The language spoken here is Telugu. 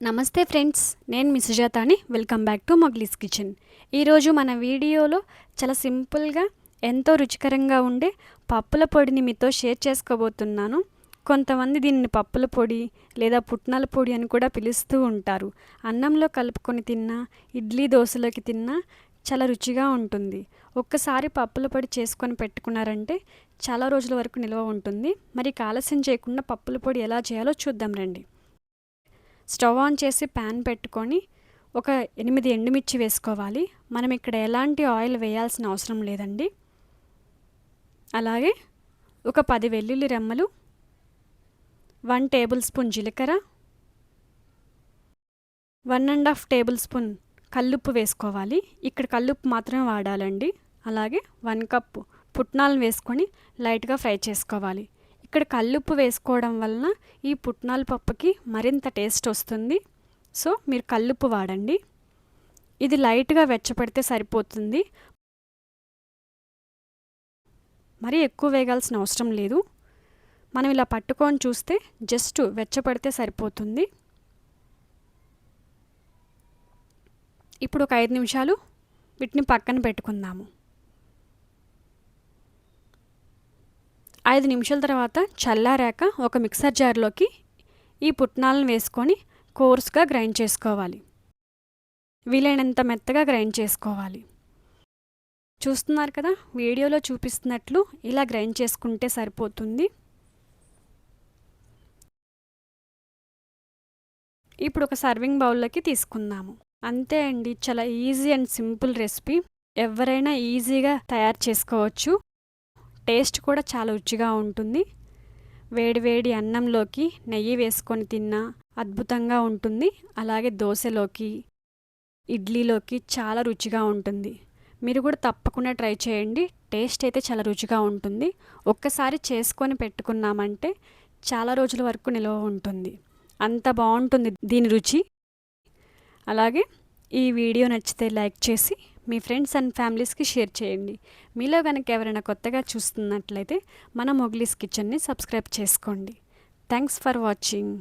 నమస్తే ఫ్రెండ్స్, నేను మీ సుజాతాని. Welcome back to Mowgli's kitchen. ఈరోజు మన వీడియోలో చాలా సింపుల్గా ఎంతో రుచికరంగా ఉండే పప్పుల పొడిని మీతో షేర్ చేసుకోబోతున్నాను. కొంతమంది దీనిని పప్పుల పొడి లేదా పుట్నాల పొడి అని కూడా పిలుస్తూ ఉంటారు. అన్నంలో కలుపుకొని తిన్నా, ఇడ్లీ దోశలోకి తిన్నా చాలా రుచిగా ఉంటుంది. ఒక్కసారి పప్పుల పొడి చేసుకొని పెట్టుకున్నారంటే చాలా రోజుల వరకు నిల్వ ఉంటుంది. మరి ఆలస్యం చేయకుండా పప్పుల పొడి ఎలా చేయాలో చూద్దాం రండి. స్టవ్ ఆన్ చేసి ప్యాన్ పెట్టుకొని ఒక 8 ఎండుమిర్చి వేసుకోవాలి. మనం ఇక్కడ ఎలాంటి ఆయిల్ వేయాల్సిన అవసరం లేదండి. అలాగే ఒక 10 వెల్లుల్లి రెమ్మలు, 1 టేబుల్ స్పూన్ జీలకర్ర, 1.5 టేబుల్ స్పూన్ కల్లుప్పు వేసుకోవాలి. ఇక్కడ కల్లుప్పు మాత్రమే వాడాలండి. అలాగే 1 కప్పు పుట్నాలను వేసుకొని లైట్గా ఫ్రై చేసుకోవాలి. ఇక్కడ కల్లుప్పు వేసుకోవడం వలన ఈ పుట్నాల పప్పుకి మరింత టేస్ట్ వస్తుంది. సో మీరు కల్లుప్పు వాడండి. ఇది లైట్గా వెచ్చపడితే సరిపోతుంది. మరీ ఎక్కువ వేగాల్సిన అవసరం లేదు. మనం ఇలా పట్టుకొని చూస్తే జస్ట్ వెచ్చపడితే సరిపోతుంది. ఇప్పుడు ఒక 5 నిమిషాలు వీటిని పక్కన పెట్టుకుందాము. 5 నిమిషాల తర్వాత చల్లారాక ఒక మిక్సర్ జార్లోకి ఈ పుట్నాలను వేసుకొని కోర్స్గా గ్రైండ్ చేసుకోవాలి. వీలైనంత మెత్తగా గ్రైండ్ చేసుకోవాలి. చూస్తున్నారు కదా, వీడియోలో చూపిస్తున్నట్లు ఇలా గ్రైండ్ చేసుకుంటే సరిపోతుంది. ఇప్పుడు ఒక సర్వింగ్ బౌల్లోకి తీసుకుందాము. అంతే అండి, చాలా ఈజీ అండ్ సింపుల్ రెసిపీ. ఎవరైనా ఈజీగా తయారు చేసుకోవచ్చు. టేస్ట్ కూడా చాలా రుచిగా ఉంటుంది. వేడివేడి అన్నంలోకి నెయ్యి వేసుకొని తిన్నా అద్భుతంగా ఉంటుంది. అలాగే దోశలోకి, ఇడ్లీలోకి చాలా రుచిగా ఉంటుంది. మీరు కూడా తప్పకుండా ట్రై చేయండి. టేస్ట్ అయితే చాలా రుచిగా ఉంటుంది. ఒక్కసారి చేసుకొని పెట్టుకున్నామంటే చాలా రోజుల వరకు నిల్వ ఉంటుంది. అంత బాగుంటుంది దీని రుచి. అలాగే ఈ వీడియో నచ్చితే లైక్ చేసి మీ ఫ్రెండ్స్ అండ్ ఫ్యామిలీస్కి షేర్ చేయండి. మీలో కనుక ఎవరైనా కొత్తగా చూస్తున్నట్లయితే మన మొగ్లీస్ కిచెన్ని సబ్స్క్రైబ్ చేసుకోండి. Thanks for watching.